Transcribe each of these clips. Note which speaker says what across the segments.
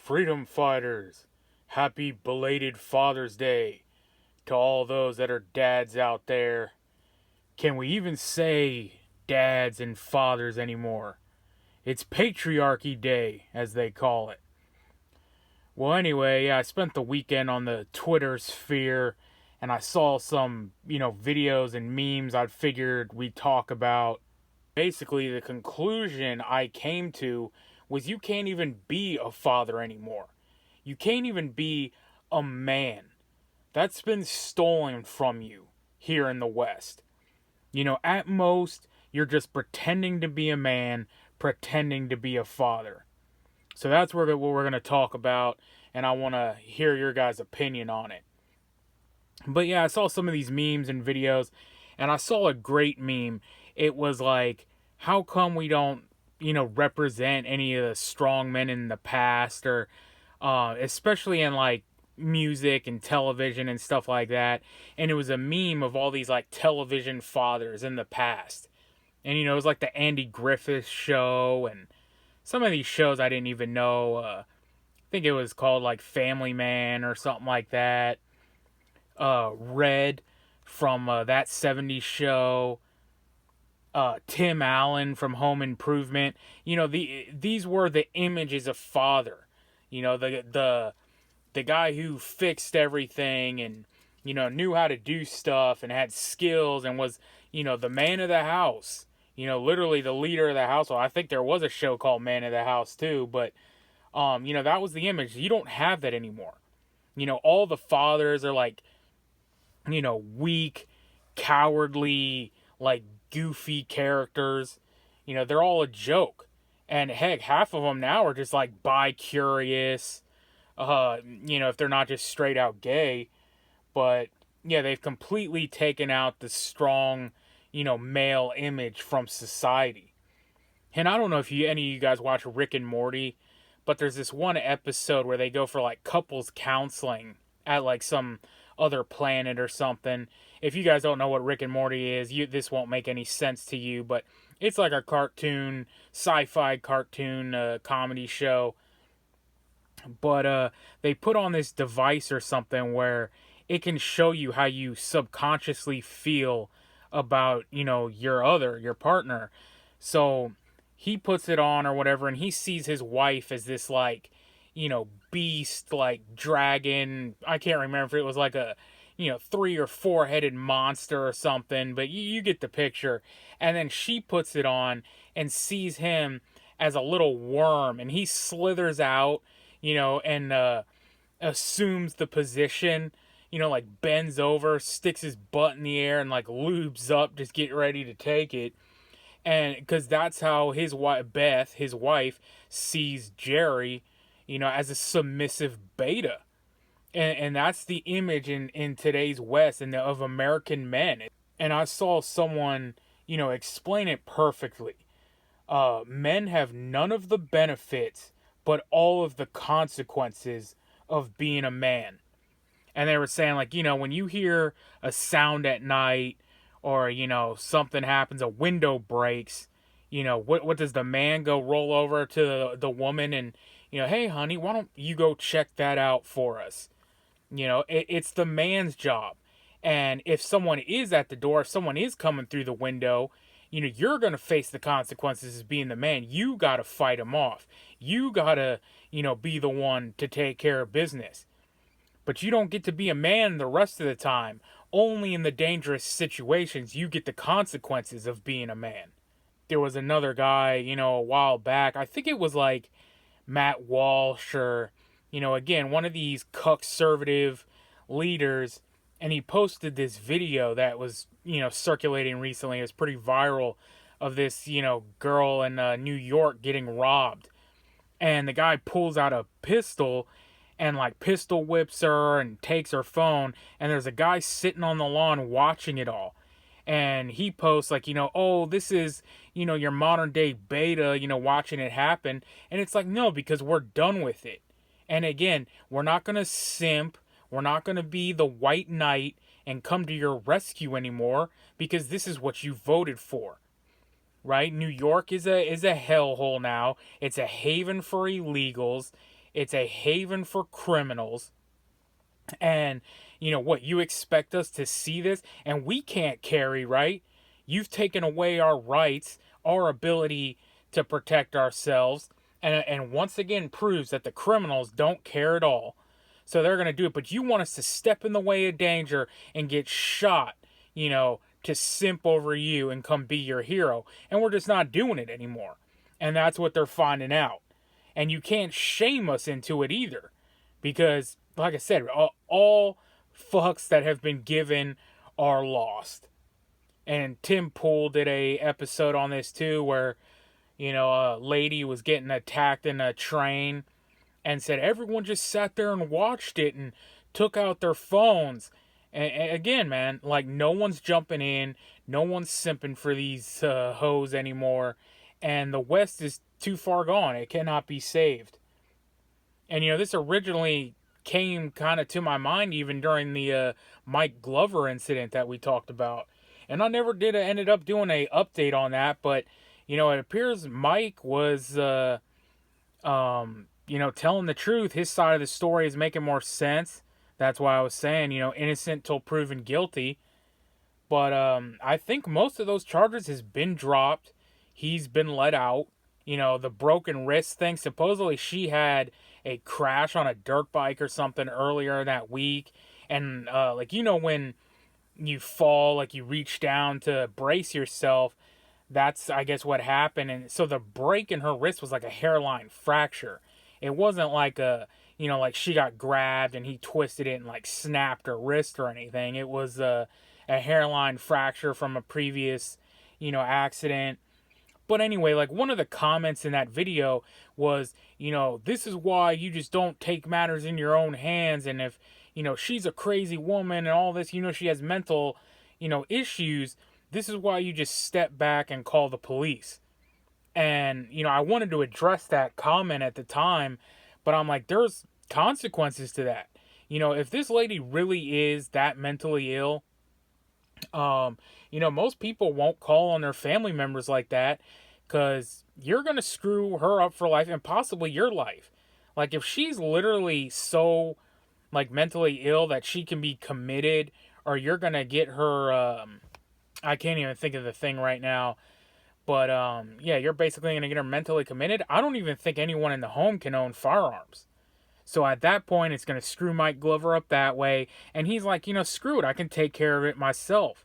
Speaker 1: Freedom fighters, happy belated Father's Day to all those that are dads out there. Can we even say dads and fathers anymore? It's Patriarchy Day, as they call it. Well, anyway, I spent the weekend on the Twitter sphere and I saw some, videos and memes I figured we'd talk about. Basically, the conclusion I came to was you can't even be a father anymore. You can't even be a man. That's been stolen from you here in the West. At most, you're just pretending to be a man, pretending to be a father. So that's what we're going to talk about, and I want to hear your guys' opinion on it. But yeah, I saw some of these memes and videos, and I saw a great meme. It was like, how come we don't, represent any of the strong men in the past, or especially in like music and television and stuff like that. And it was a meme of all these like television fathers in the past. And it was like the Andy Griffith show and some of these shows I didn't even know. I think it was called like Family Man or something like that. Red from that 70s show. Tim Allen from Home Improvement. These were the images of father. The guy who fixed everything and knew how to do stuff and had skills and was the man of the house. Literally the leader of the household. I think there was a show called Man of the House too, but that was the image. You don't have that anymore. All the fathers are like weak, cowardly, like goofy characters. They're all a joke. And heck, half of them now are just like bi-curious. If they're not just straight out gay. But yeah, they've completely taken out the strong, male image from society. And I don't know if any of you guys watch Rick and Morty, but there's this one episode where they go for like couples counseling at like some other planet or something. If you guys don't know what Rick and Morty is, this won't make any sense to you, but it's like a cartoon, sci-fi cartoon comedy show. But they put on this device or something where it can show you how you subconsciously feel about, your partner. So he puts it on or whatever, and he sees his wife as this, like, beast, like, dragon. I can't remember if it was like a, 3 or 4 headed monster or something, but you get the picture. And then she puts it on and sees him as a little worm, and he slithers out, and assumes the position, like bends over, sticks his butt in the air, and like lubes up, just get ready to take it. And because that's how his wife, Beth, his wife, sees Jerry, as a submissive beta. And that's the image in today's West and of American men. And I saw someone, explain it perfectly. Men have none of the benefits, but all of the consequences of being a man. And they were saying, like, when you hear a sound at night or, something happens, a window breaks, what does the man go roll over to the woman and, hey, honey, why don't you go check that out for us? It's the man's job. And if someone is at the door, if someone is coming through the window, you're going to face the consequences as being the man. You got to fight them off. You got to, be the one to take care of business. But you don't get to be a man the rest of the time. Only in the dangerous situations you get the consequences of being a man. There was another guy, a while back. I think it was like Matt Walsh or, again, one of these conservative leaders. And he posted this video that was, circulating recently. It was pretty viral of this, girl in New York getting robbed. And the guy pulls out a pistol and like pistol whips her and takes her phone. And there's a guy sitting on the lawn watching it all. And he posts like, oh, this is, your modern day beta, watching it happen. And it's like, no, because we're done with it. And again, we're not going to simp. We're not going to be the white knight and come to your rescue anymore because this is what you voted for. Right? New York is a hellhole now. It's a haven for illegals. It's a haven for criminals. And you know what? You expect us to see this, and we can't carry, right? You've taken away our rights, our ability to protect ourselves, and once again proves that the criminals don't care at all. So they're going to do it. But you want us to step in the way of danger and get shot, you know, to simp over you and come be your hero. And we're just not doing it anymore. And that's what they're finding out. And you can't shame us into it either. Because, like I said, all fucks that have been given are lost. And Tim Pool did a episode on this too, where, you know, a lady was getting attacked in a train and said everyone just sat there and watched it and took out their phones. And again, man, like, no one's jumping in, no one's simping for these hoes anymore, and the West is too far gone. It cannot be saved. And you know, this originally came kind of to my mind even during the Mike Glover incident that we talked about. And I never did ended up doing a update on that, but you know, it appears Mike was you know, telling the truth. His side of the story is making more sense. That's why I was saying, you know, innocent till proven guilty. But I think most of those charges has been dropped. He's been let out. You know, the broken wrist thing, supposedly she had a crash on a dirt bike or something earlier that week. And like, you know, when you fall, like you reach down to brace yourself, that's, I guess, what happened. And so the break in her wrist was like a hairline fracture. It wasn't like a, you know, like she got grabbed and he twisted it and like snapped her wrist or anything. It was a hairline fracture from a previous, you know, accident. But anyway, like, one of the comments in that video was, you know, this is why you just don't take matters in your own hands. And if, you know, she's a crazy woman and all this, you know, she has mental, you know, issues. This is why you just step back and call the police. And, you know, I wanted to address that comment at the time, but I'm like, there's consequences to that. You know, if this lady really is that mentally ill, you know, most people won't call on their family members like that, because you're going to screw her up for life and possibly your life. Like, if she's literally so, like, mentally ill that she can be committed, or you're going to get her, I can't even think of the thing right now, but, yeah, you're basically going to get her mentally committed. I don't even think anyone in the home can own firearms. So at that point, it's going to screw Mike Glover up that way. And he's like, you know, screw it. I can take care of it myself.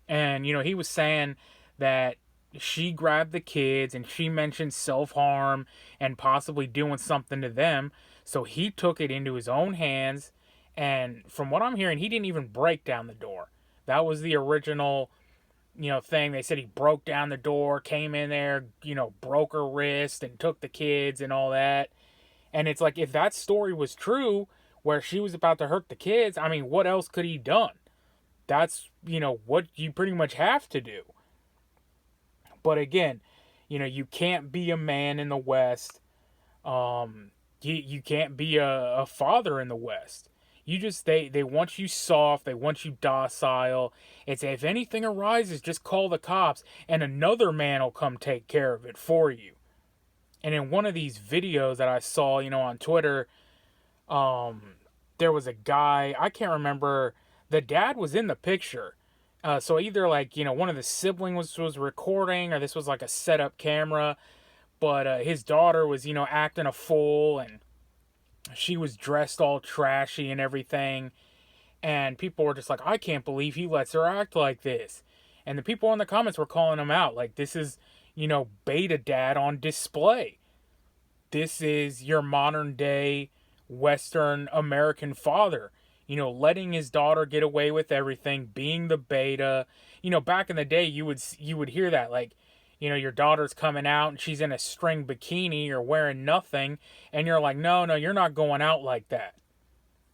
Speaker 1: And, you know, he was saying that she grabbed the kids and she mentioned self-harm and possibly doing something to them. So he took it into his own hands. And from what I'm hearing, he didn't even break down the door. That was the original, you know, thing. They said he broke down the door, came in there, you know, broke her wrist and took the kids and all that. And it's like, if that story was true, where she was about to hurt the kids, I mean, what else could he done? That's, you know, what you pretty much have to do. But again, you know, you can't be a man in the West. You can't be a father in the West. You just, they want you soft. They want you docile. It's, if anything arises, just call the cops and another man will come take care of it for you. And in one of these videos that I saw, you know, on Twitter, there was a guy, I can't remember, the dad was in the picture. So either, like, you know, one of the siblings was recording, or this was like a setup camera, but his daughter was, you know, acting a fool, and she was dressed all trashy and everything. And people were just like, I can't believe he lets her act like this. And the people in the comments were calling him out, like, this is, you know, beta dad on display. This is your modern day Western American father, you know, letting his daughter get away with everything, being the beta. You know, back in the day, you would hear that, like, you know, your daughter's coming out and she's in a string bikini or wearing nothing, and you're like, no, you're not going out like that.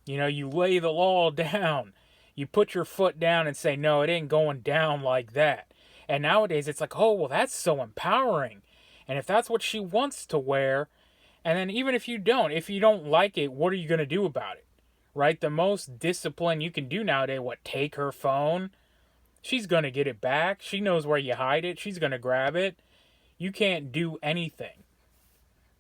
Speaker 1: You know, you lay the law down. You put your foot down and say, no, it ain't going down like that. And nowadays, it's like, oh, well, that's so empowering. And if that's what she wants to wear, and then even if you don't like it, what are you going to do about it? Right? The most discipline you can do nowadays, what, take her phone? She's going to get it back. She knows where you hide it. She's going to grab it. You can't do anything.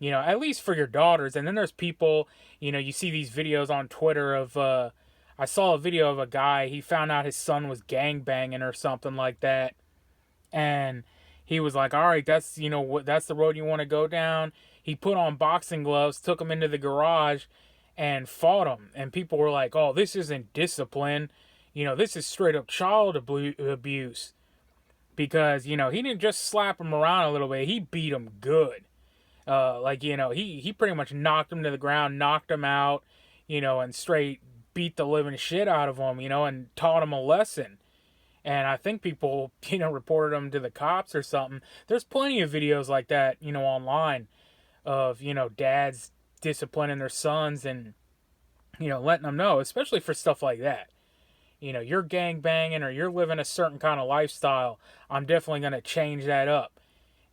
Speaker 1: at least for your daughters. And then there's people, you see these videos on Twitter of, I saw a video of a guy, he found out his son was gang banging or something like that. And he was like, all right, that's, that's the road you want to go down. He put on boxing gloves, took him into the garage and fought him. And people were like, oh, this isn't discipline. This is straight up child abuse. Because, he didn't just slap him around a little bit. He beat him good. He pretty much knocked him to the ground, knocked him out, and straight beat the living shit out of him, and taught him a lesson. And I think people, reported him to the cops or something. There's plenty of videos like that, online of, dads disciplining their sons and, letting them know, especially for stuff like that. You're gang banging or you're living a certain kind of lifestyle. I'm definitely going to change that up.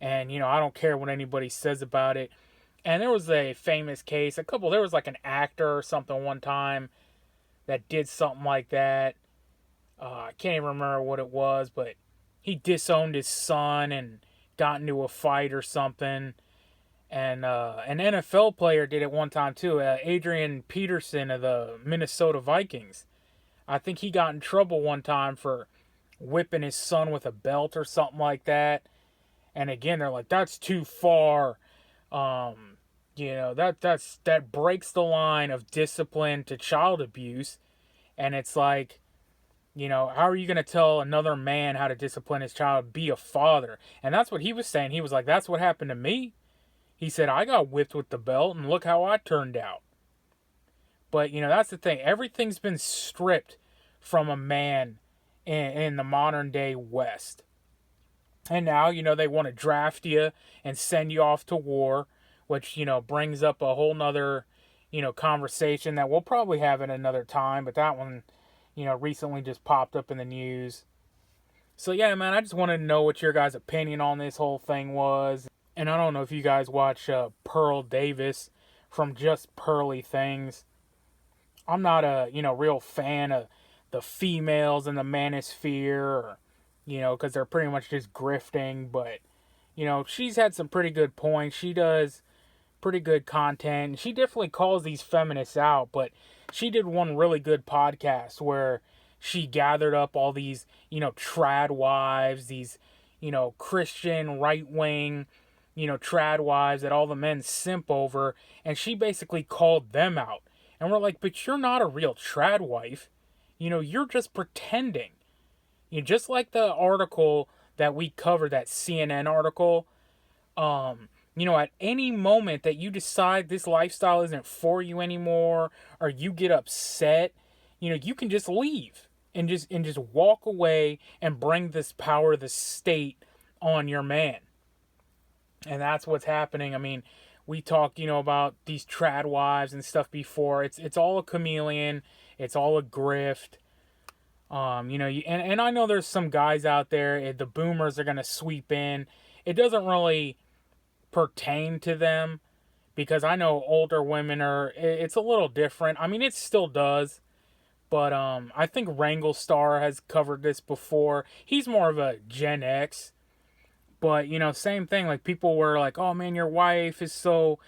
Speaker 1: And, I don't care what anybody says about it. And there was a famous case, there was like an actor or something one time that did something like that. I can't even remember what it was, but he disowned his son and got into a fight or something. And an NFL player did it one time too. Adrian Peterson of the Minnesota Vikings. I think he got in trouble one time for whipping his son with a belt or something like that. And again, they're like, that's too far. That breaks the line of discipline to child abuse. And it's like, how are you going to tell another man how to discipline his child? Be a father. And that's what he was saying. He was like, that's what happened to me. He said, I got whipped with the belt and look how I turned out. But, that's the thing. Everything's been stripped from a man in the modern day West. And now, they want to draft you and send you off to war, which, brings up a whole nother, conversation that we'll probably have at another time. But that one, recently just popped up in the news. So, yeah, man, I just wanted to know what your guys' opinion on this whole thing was. And I don't know if you guys watch Pearl Davis from Just Pearly Things. I'm not a, real fan of the females in the manosphere or, because they're pretty much just grifting. But, she's had some pretty good points. She does pretty good content. She definitely calls these feminists out, but she did one really good podcast where she gathered up all these, trad wives, these, Christian right-wing, trad wives that all the men simp over, and she basically called them out. And we're like, but you're not a real trad wife. You're just pretending. Just like the article that we covered, that CNN article, at any moment that you decide this lifestyle isn't for you anymore, or you get upset, you can just leave and just walk away and bring this power of the state on your man. And that's what's happening. I mean, we talked, about these trad wives and stuff before. It's all a chameleon. It's all a grift. And I know there's some guys out there, the boomers are going to sweep in. It doesn't really pertain to them because I know older women it's a little different. I mean, it still does. But I think Wrangle Star has covered this before. He's more of a Gen X. But, same thing. Like, people were like, oh, man, your wife is so,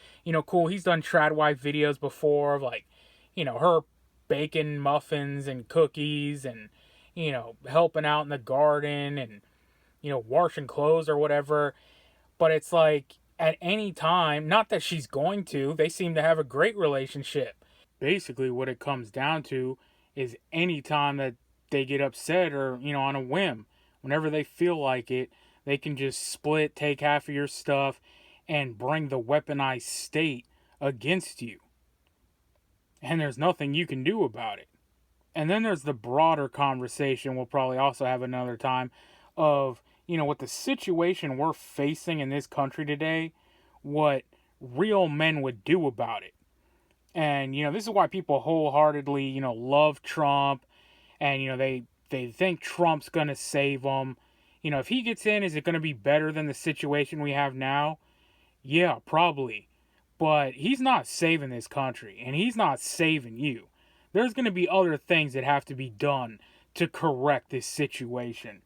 Speaker 1: cool. He's done trad wife videos before of, like, her baking muffins and cookies and, helping out in the garden and, washing clothes or whatever. But it's like, at any time, not that she's going to, they seem to have a great relationship. Basically, what it comes down to is any time that they get upset or, on a whim, whenever they feel like it, they can just split, take half of your stuff, and bring the weaponized state against you. And there's nothing you can do about it. And then there's the broader conversation we'll probably also have another time of, with the situation we're facing in this country today, what real men would do about it. And, this is why people wholeheartedly, love Trump. And, they think Trump's going to save them. If he gets in, is it going to be better than the situation we have now? Yeah, probably. But he's not saving this country, and he's not saving you. There's going to be other things that have to be done to correct this situation.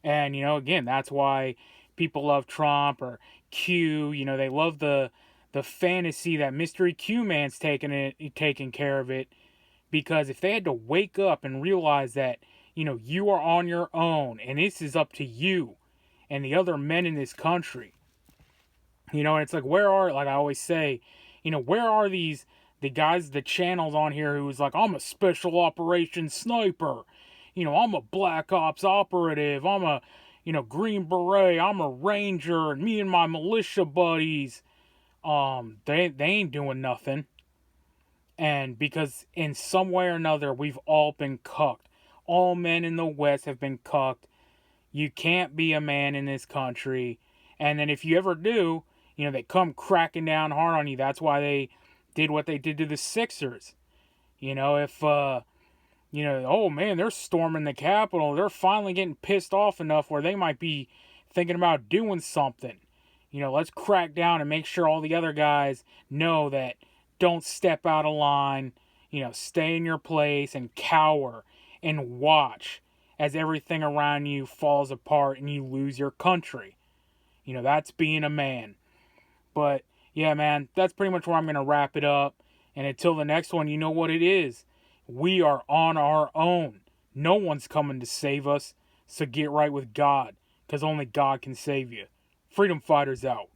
Speaker 1: And, again, that's why people love Trump or Q. They love the the fantasy that Mystery Q-Man's taking care of it. Because if they had to wake up and realize that, you are on your own and this is up to you and the other men in this country, and it's like, like I always say, where are the guys, the channels on here who's like, I'm a special operations sniper, I'm a black ops operative, I'm a, Green Beret, I'm a ranger, and me and my militia buddies, they ain't doing nothing. And because in some way or another, we've all been cucked. All men in the West have been cucked. You can't be a man in this country. And then if you ever do, they come cracking down hard on you. That's why they did what they did to the Sixers. If, oh man, they're storming the Capitol. They're finally getting pissed off enough where they might be thinking about doing something. Let's crack down and make sure all the other guys know that don't step out of line, stay in your place and cower and watch as everything around you falls apart and you lose your country. That's being a man. But, yeah, man, that's pretty much where I'm going to wrap it up. And until the next one, you know what it is. We are on our own. No one's coming to save us. So get right with God, because only God can save you. Freedom Fighters out.